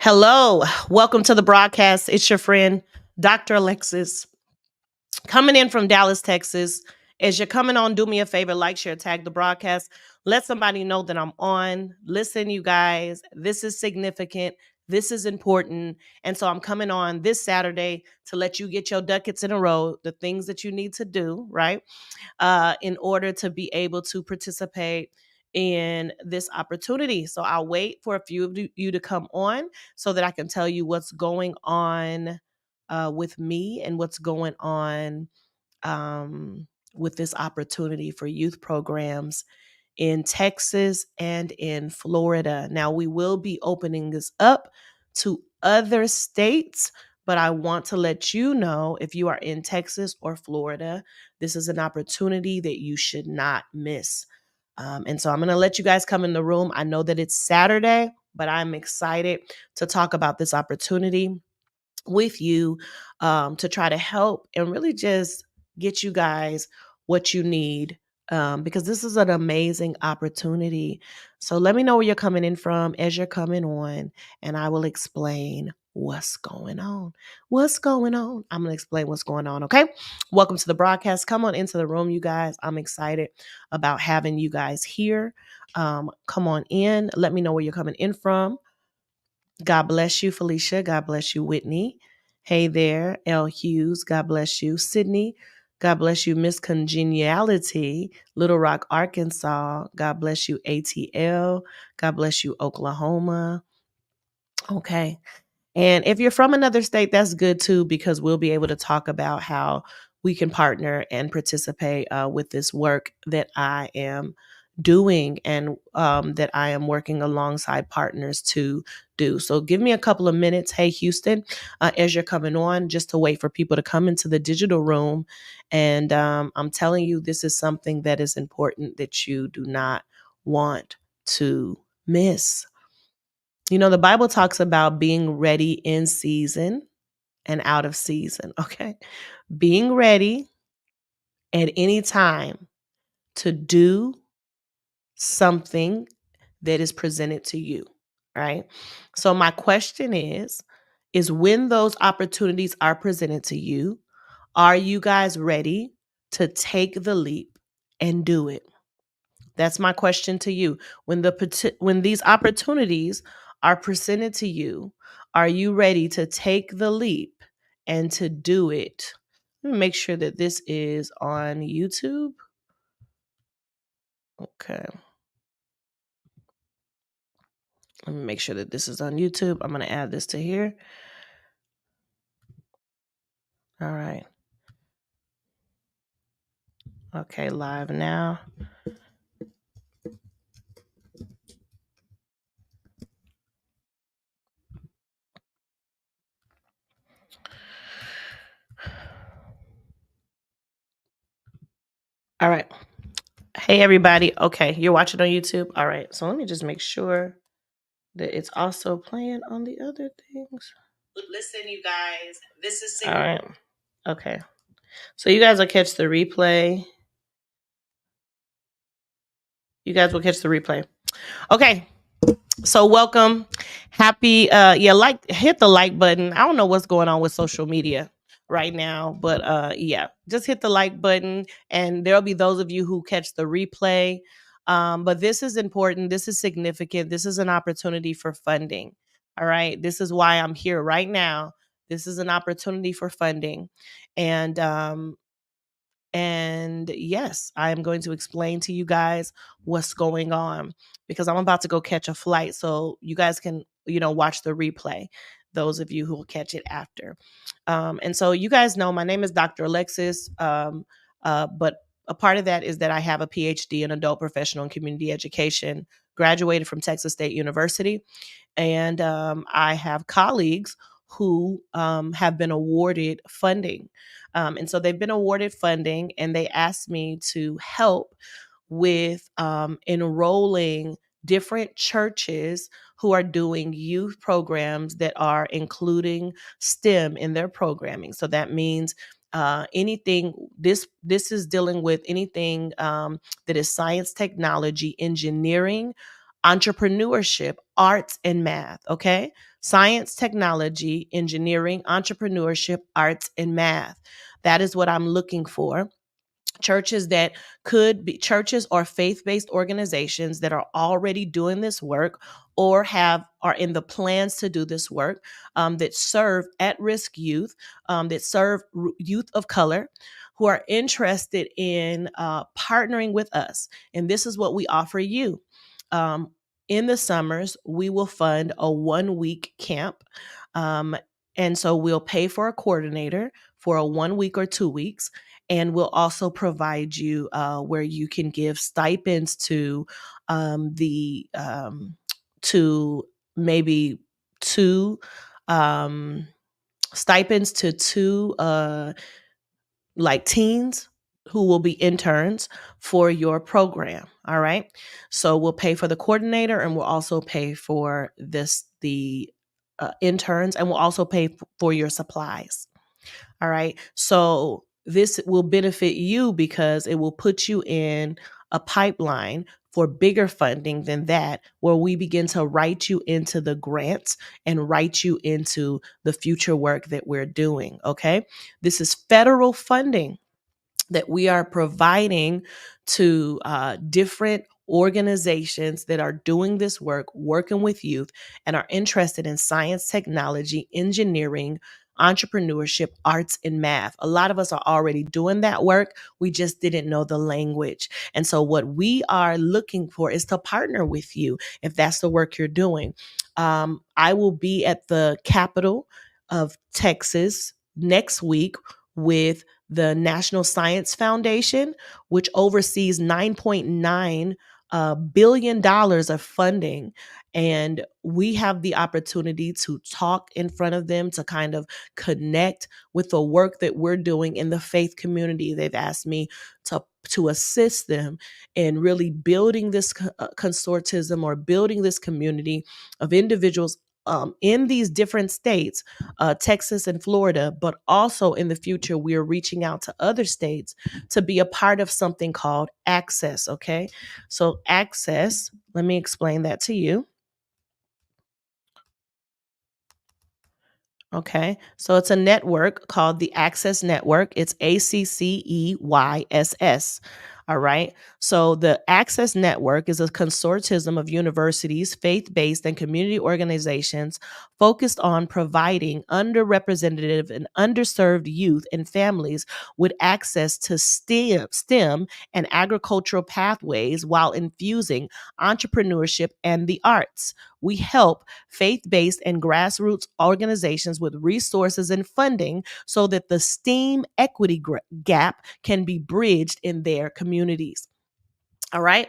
Hello, welcome to the broadcast. It's your friend, Dr. Alexis, coming in from Dallas, Texas. As you're coming on, do me a favor, like, share, tag the broadcast. Let somebody know that I'm on. Listen, you guys, this is significant. This is important. And so I'm coming on this Saturday to let you get your ducats in a row, the things that you need to do, right? In order to be able to participate in this opportunity. So I'll wait for a few of you to come on so that I can tell you what's going on with me and what's going on with this opportunity for youth programs in Texas and in Florida. Now, we will be opening this up to other states, but I want to let you know if you are in Texas or Florida, this is an opportunity that you should not miss. And so I'm going to let you guys come in the room. I know that it's Saturday, but I'm excited to talk about this opportunity with you to try to help and really just get you guys what you need because this is an amazing opportunity. So let me know where you're coming in from as you're coming on, and I will explain what's going on. What's going on? I'm going to explain what's going on. Okay. Welcome to the broadcast. Come on into the room, you guys. I'm excited about having you guys here. Come on in. Let me know where you're coming in from. God bless you, Felicia. God bless you, Whitney. Hey there, L. Hughes. God bless you, Sydney. God bless you, Miss Congeniality, Little Rock, Arkansas. God bless you, ATL. God bless you, Oklahoma. Okay. And if you're from another state, that's good too, because we'll be able to talk about how we can partner and participate with this work that I am doing and that I am working alongside partners to do. So give me a couple of minutes, hey, Houston, as you're coming on, just to wait for people to come into the digital room. And I'm telling you, this is something that is important that you do not want to miss. You know, the Bible talks about being ready in season and out of season, okay? Being ready at any time to do something that is presented to you, right? So my question is when those opportunities are presented to you, are you guys ready to take the leap and do it? That's my question to you. When these opportunities are presented to you, are you ready to take the leap and to do it? Let me make sure that this is on YouTube. Okay. Let me make sure that this is on YouTube. I'm going to add this to here. All right. Okay, live now. All right. Hey, everybody. Okay, you're watching on YouTube. All right. So let me just make sure that it's also playing on the other things. Listen, you guys. This is all right. Okay. So you guys will catch the replay. You guys will catch the replay. Okay. So welcome. Happy hit the like button. I don't know what's going on with social media right now, but just hit the like button and there'll be those of you who catch the replay. But this is important. This is significant. This is an opportunity for funding. All right. This is why I'm here right now. This is an opportunity for funding. And yes, I am going to explain to you guys what's going on because I'm about to go catch a flight. So you guys can, watch the replay, those of you who will catch it after. And so you guys know my name is Dr. Alexis. But a part of that is that I have a PhD in adult professional and community education, graduated from Texas State University. And I have colleagues who have been awarded funding. And so they've been awarded funding and they asked me to help with enrolling different churches who are doing youth programs that are including STEM in their programming. So that means anything this is dealing with anything that is science, technology, engineering, entrepreneurship, arts, and math. Okay. Science, technology, engineering, entrepreneurship, arts, and math. That is what I'm looking for. Churches that could be churches or faith-based organizations that are already doing this work or are in the plans to do this work, that serve at-risk youth, that serve youth of color who are interested in partnering with us. And this is what we offer you. um, in the summers we will fund a 1 week camp, um, and so we'll pay for a coordinator for a 1 week or 2 weeks, and we'll also provide you where you can give stipends the to maybe two um, stipends to two like teens who will be interns for your program. All right. So we'll pay for the coordinator, and we'll also pay for the interns, and we'll also pay for your supplies. All right. So this will benefit you because it will put you in a pipeline for bigger funding than that, where we begin to write you into the grants and write you into the future work that we're doing. Okay. This is federal funding that we are providing to different organizations that are doing this work, working with youth, and are interested in science, technology, engineering, entrepreneurship, arts, and math. A lot of us are already doing that work. We just didn't know the language. And so, what we are looking for is to partner with you if that's the work you're doing. I will be at the Capitol of Texas next week with the National Science Foundation, which oversees $9.9 billion of funding. And we have the opportunity to talk in front of them to kind of connect with the work that we're doing in the faith community. They've asked me to assist them in really building this consortism or building this community of individuals in these different states, Texas and Florida, but also in the future, we are reaching out to other states to be a part of something called Access. Okay. So, Access, let me explain that to you. Okay. So it's a network called the Access Network. It's ACCEYSS. All right. So the Access Network is a consortium of universities, faith based, and community organizations focused on providing underrepresented and underserved youth and families with access to STEM and agricultural pathways while infusing entrepreneurship and the arts. We help faith based and grassroots organizations with resources and funding so that the STEAM equity gap can be bridged in their communities. All right.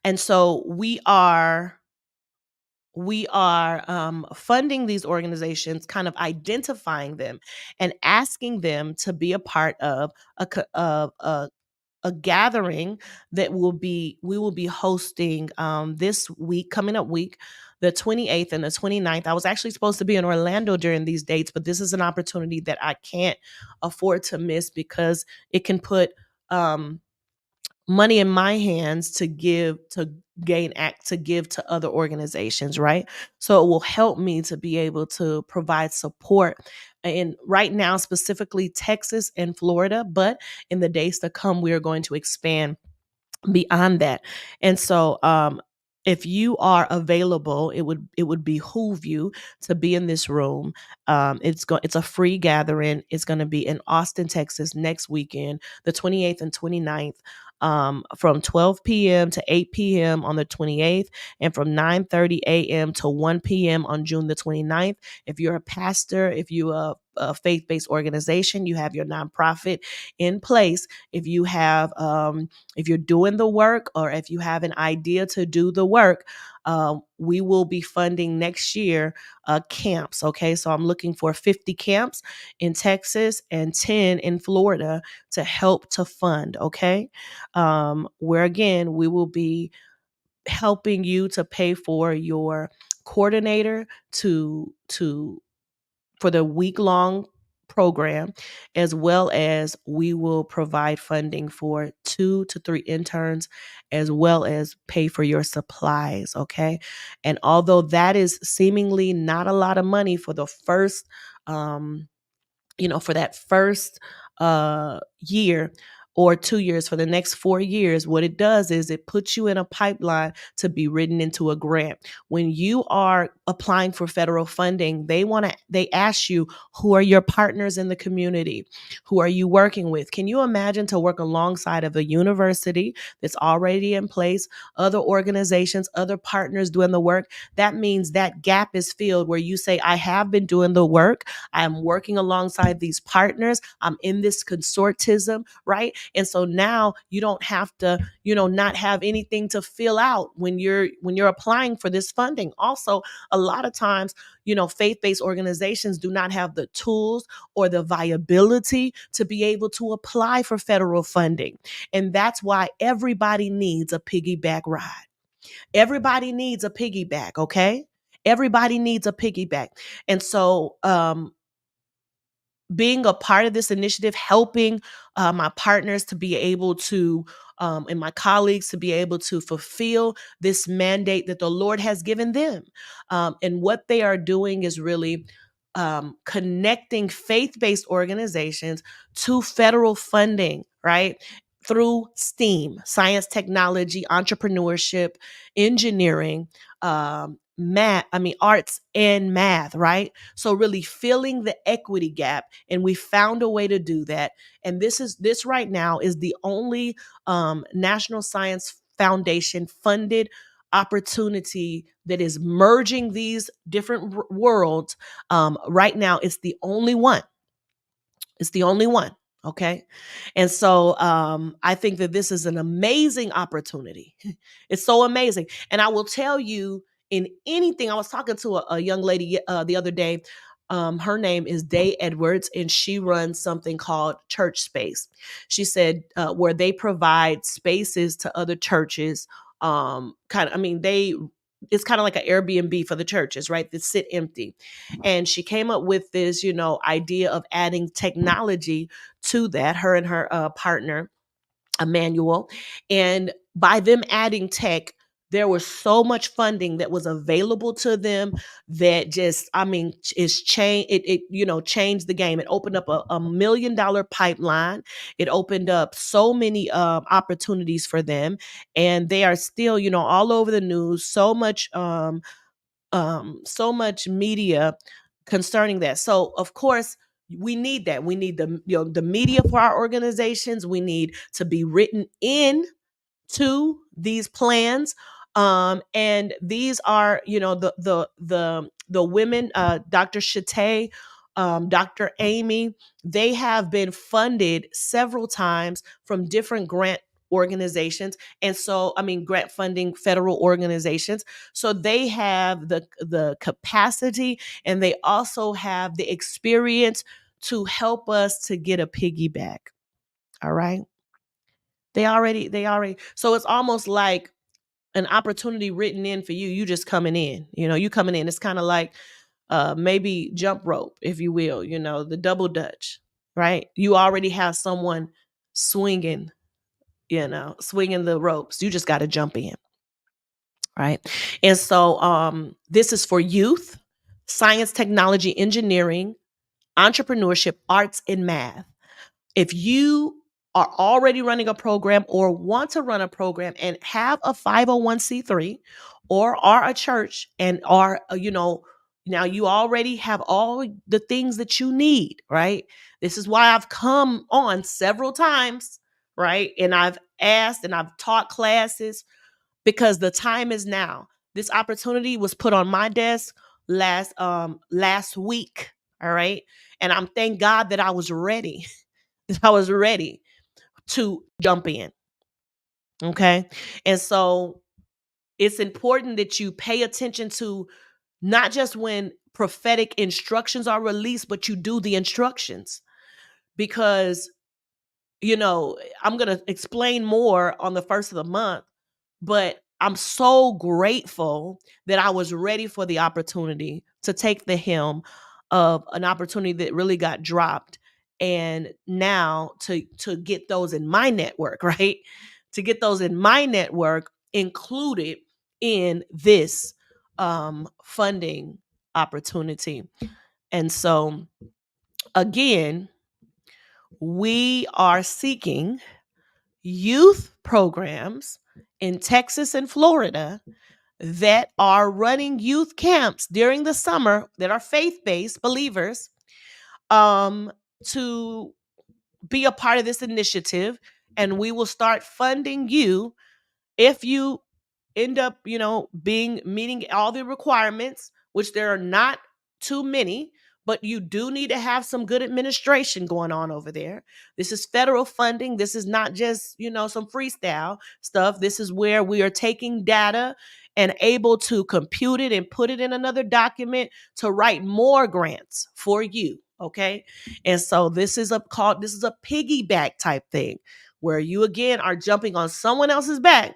And so we are funding these organizations, kind of identifying them and asking them to be a part of a gathering that we will be hosting this week, coming up week, the 28th and the 29th. I was actually supposed to be in Orlando during these dates, but this is an opportunity that I can't afford to miss because it can put money in my hands to give to other organizations, right? So it will help me to be able to provide support in right now, specifically Texas and Florida, but in the days to come we are going to expand beyond that. And so if you are available, it would behoove you to be in this room. It's a free gathering. It's going to be in Austin, Texas next weekend, the 28th and 29th, from 12 p.m. to 8 p.m. on the 28th, and from 9:30 a.m. to 1 p.m. on June the 29th. If you're a pastor, if you are a faith-based organization, you have your nonprofit in place. If you're doing the work, or if you have an idea to do the work, we will be funding next year camps. Okay. So I'm looking for 50 camps in Texas and 10 in Florida to help to fund. Okay. Where again, we will be helping you to pay for your coordinator to for the week long program, as well as we will provide funding for 2 to 3 interns, as well as pay for your supplies. Okay. And although that is seemingly not a lot of money for the first, um, for that first year or 2 years, for the next 4 years, what it does is it puts you in a pipeline to be written into a grant. When you are applying for federal funding, they ask you, who are your partners in the community? Who are you working with? Can you imagine to work alongside of a university that's already in place, other organizations, other partners doing the work? That means that gap is filled where you say, I have been doing the work. I'm working alongside these partners. I'm in this consortism, right? And so now you don't have to, not have anything to fill out when you're applying for this funding. Also, a lot of times, faith-based organizations do not have the tools or the viability to be able to apply for federal funding. And that's why everybody needs a piggyback ride. Everybody needs a piggyback, okay? Everybody needs a piggyback. And so being a part of this initiative, helping my partners to be able to, and my colleagues to be able to fulfill this mandate that the Lord has given them. And what they are doing is really connecting faith based organizations to federal funding, right? Through STEAM, science, technology, entrepreneurship, engineering, arts and math, right? So really filling the equity gap, and we found a way to do that. And this right now is the only National Science Foundation funded opportunity that is merging these different worlds. Right now, it's the only one. It's the only one. Okay. And so I think that this is an amazing opportunity. It's so amazing. And I will tell you, in anything, I was talking to a young lady the other day. Her name is Day Edwards, and she runs something called Church Space. She said where they provide spaces to other churches. It's kind of like an Airbnb for the churches, right? That sit empty. And she came up with this, idea of adding technology to that, her and her partner, Emmanuel. And by them adding tech, there was so much funding that was available to them that just, is changed the game. It opened up a $1 million pipeline. It opened up so many opportunities for them, and they are still, all over the news. So much media concerning that. So of course we need that. We need the media for our organizations. We need to be written in to these plans. And these are, the women, Dr. Shatay, Dr. Amy, they have been funded several times from different grant organizations. And so, grant funding federal organizations. So they have the capacity, and they also have the experience to help us to get a piggyback. All right. They already, so it's almost like an opportunity written in for you. You just coming in, you coming in. It's kind of like maybe jump rope, if you will, the double dutch, right? You already have someone swinging, swinging the ropes. You just got to jump in, right? And so this is for youth, science, technology, engineering, entrepreneurship, arts, and math. If you are already running a program or want to run a program and have a 501c3 or are a church and are, now you already have all the things that you need, right? This is why I've come on several times, right? And I've asked and I've taught classes, because the time is now. This opportunity was put on my desk last week, all right? And I'm thank God that I was ready. I was ready to jump in. Okay. And so it's important that you pay attention to not just when prophetic instructions are released, but you do the instructions, because, I'm going to explain more on the first of the month, but I'm so grateful that I was ready for the opportunity to take the helm of an opportunity that really got dropped. And now to get those in my network, right? To get those in my network included in this funding opportunity. And so again, we are seeking youth programs in Texas and Florida that are running youth camps during the summer that are faith-based believers, to be a part of this initiative. And we will start funding you if you end up, being meeting all the requirements, which there are not too many, but you do need to have some good administration going on over there. This is federal funding. This is not just, some freestyle stuff. This is where we are taking data and able to compute it and put it in another document to write more grants for you. Okay. And so this is a piggyback type thing where you again are jumping on someone else's back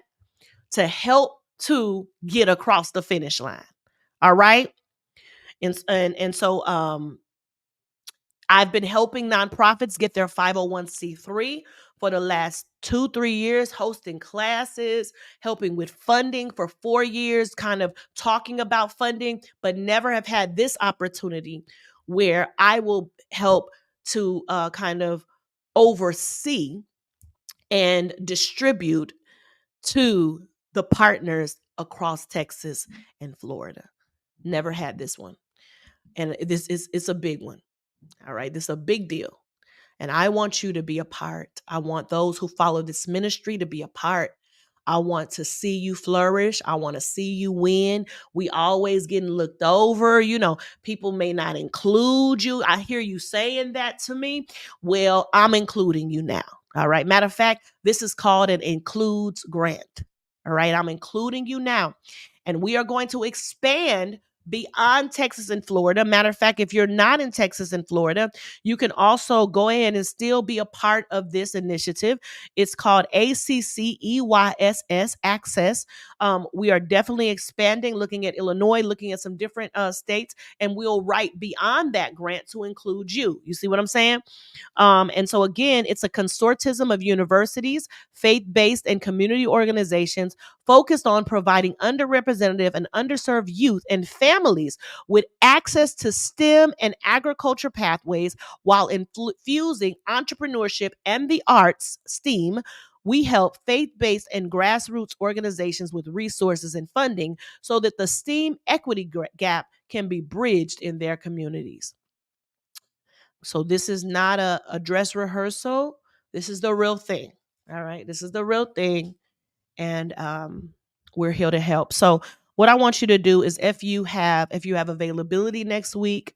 to help to get across the finish line. All right. And so I've been helping nonprofits get their 501c3 for the last 2-3 years, hosting classes, helping with funding for 4 years, kind of talking about funding, but never have had this opportunity where I will help to kind of oversee and distribute to the partners across Texas and Florida. Never had this one. And it's a big one. All right. This is a big deal. And I want you to be a part. I want those who follow this ministry to be a part. I want to see you flourish. I want to see you win. We always getting looked over. People may not include you. I hear you saying that to me. Well, I'm including you now. All right. Matter of fact, this is called an includes grant. All right. I'm including you now. And we are going to expand beyond Texas and Florida. Matter of fact, if you're not in Texas and Florida, you can also go ahead and still be a part of this initiative. It's called ACCEYSS Access. We are definitely expanding, looking at Illinois, looking at some different states, and we'll write beyond that grant to include you. You see what I'm saying? And so again, it's a consortium of universities, faith-based and community organizations focused on providing underrepresented and underserved youth and families with access to STEM and agriculture pathways while infusing entrepreneurship and the arts, STEAM. We help faith-based and grassroots organizations with resources and funding so that the STEAM equity gap can be bridged in their communities. So this is not a dress rehearsal. This is the real thing. All right. This is the real thing. And we're here to help. So what I want you to do is if you have availability next week,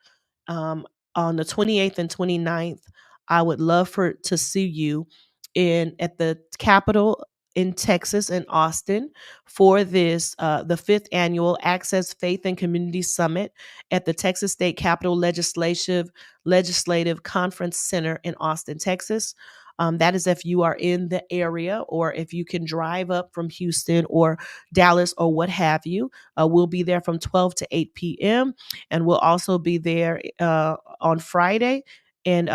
on the 28th and 29th, I would love to see you at the Capitol in Texas in Austin for this the 5th annual Access Faith and Community Summit at the Texas State Capitol Legislative Conference Center in Austin, Texas. That is if you are in the area or if you can drive up from Houston or Dallas or what have you. We'll be there from 12 to 8 p.m. And we'll also be there on Friday and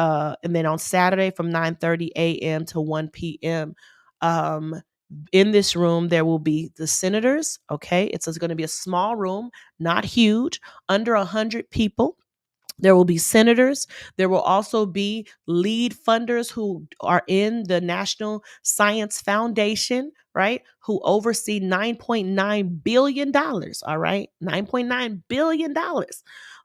then on Saturday from 9:30 a.m. to 1 p.m. In this room, there will be the senators. Okay. It's going to be a small room, not huge, under 100 people. There will be senators. There will also be lead funders who are in the National Science Foundation, right? Who oversee $9.9 billion. All right. $9.9 billion.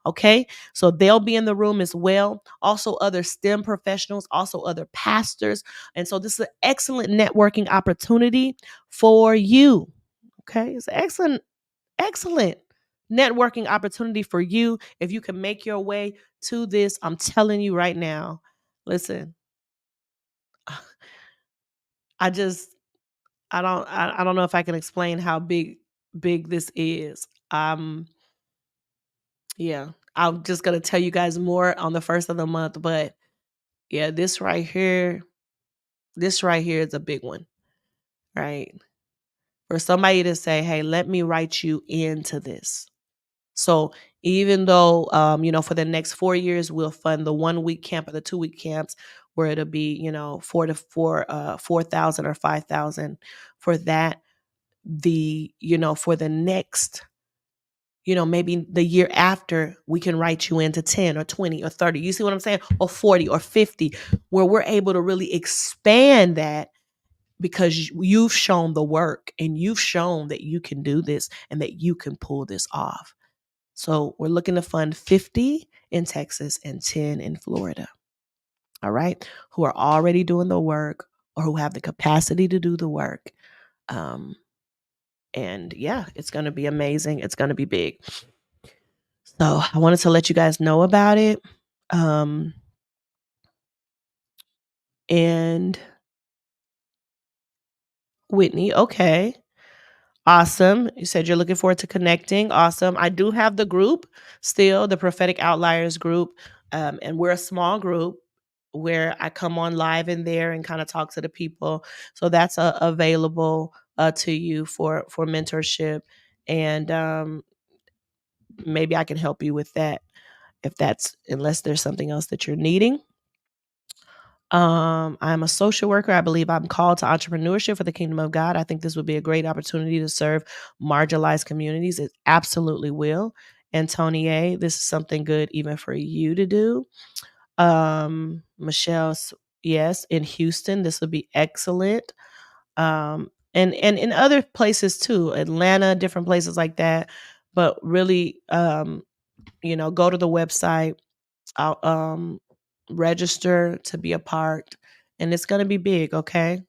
Okay. So they'll be in the room as well. Also, other STEM professionals, also other pastors. And so this is an excellent networking opportunity for you. Okay. It's excellent networking opportunity for you if you can make your way to this. I'm telling you right now. Listen, I just I don't know if I can explain how big this is. Yeah, I'm just gonna tell you guys more on the first of the month, but yeah, this right here is a big one, right? For somebody to say, "Hey, let me write you into this." So Even though, for the next 4 years, we'll fund the 1 week camp or the 2 week camps where it'll be, 4,000 or 5,000 for that. For the next, maybe the year after, we can write you into 10 or 20 or 30. You see what I'm saying? Or 40 or 50, where we're able to really expand that because you've shown the work and you've shown that you can do this and that you can pull this off. So we're looking to fund 50 in Texas and 10 in Florida. All right. Who are already doing the work or who have the capacity to do the work. Um, and yeah, it's going to be amazing. It's going to be big. So I wanted to let you guys know about it. Um, and Whitney, okay. Awesome. You said you're looking forward to connecting. Awesome. I do have the group still, the Prophetic Outliers group. And we're a small group where I come on live in there and kind of talk to the people. So that's available to you for mentorship. And maybe I can help you with that unless there's something else that you're needing. I'm a social worker. I believe I'm called to entrepreneurship for the kingdom of God. I think this would be a great opportunity to serve marginalized communities. It absolutely will. And Tony A, this is something good even for you to do. Michelle, yes, in Houston, this would be excellent. And in other places too, Atlanta, different places like that. But really, go to the website. I'll register to be a part, and it's going to be big, okay?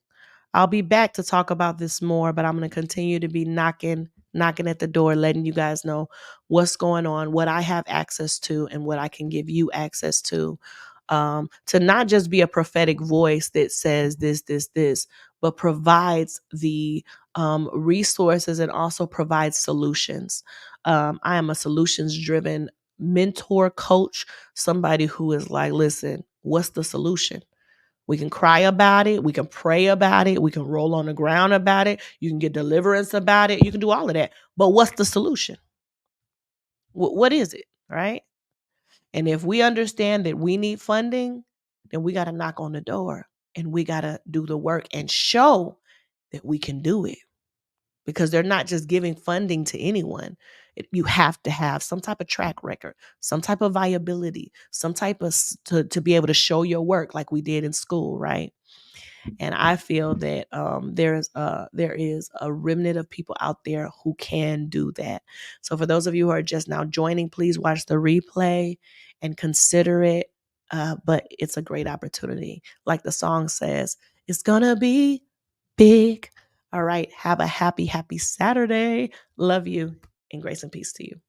I'll be back to talk about this more, but I'm going to continue to be knocking at the door, letting you guys know what's going on, what I have access to, and what I can give you access to not just be a prophetic voice that says this, but provides the resources and also provides solutions. I am a solutions driven mentor coach, somebody who is like, listen, what's the solution? We can cry about it. We can pray about it. We can roll on the ground about it. You can get deliverance about it. You can do all of that. But what's the solution? What is it? Right? And if we understand that we need funding, then we got to knock on the door and we got to do the work and show that we can do it, because they're not just giving funding to anyone. You have to have some type of track record, some type of viability, some type of to be able to show your work like we did in school, right? And I feel that there is a remnant of people out there who can do that. So for those of you who are just now joining, please watch the replay and consider it. But it's a great opportunity. Like the song says, it's gonna be big. All right. Have a happy Saturday. Love you, and grace and peace to you.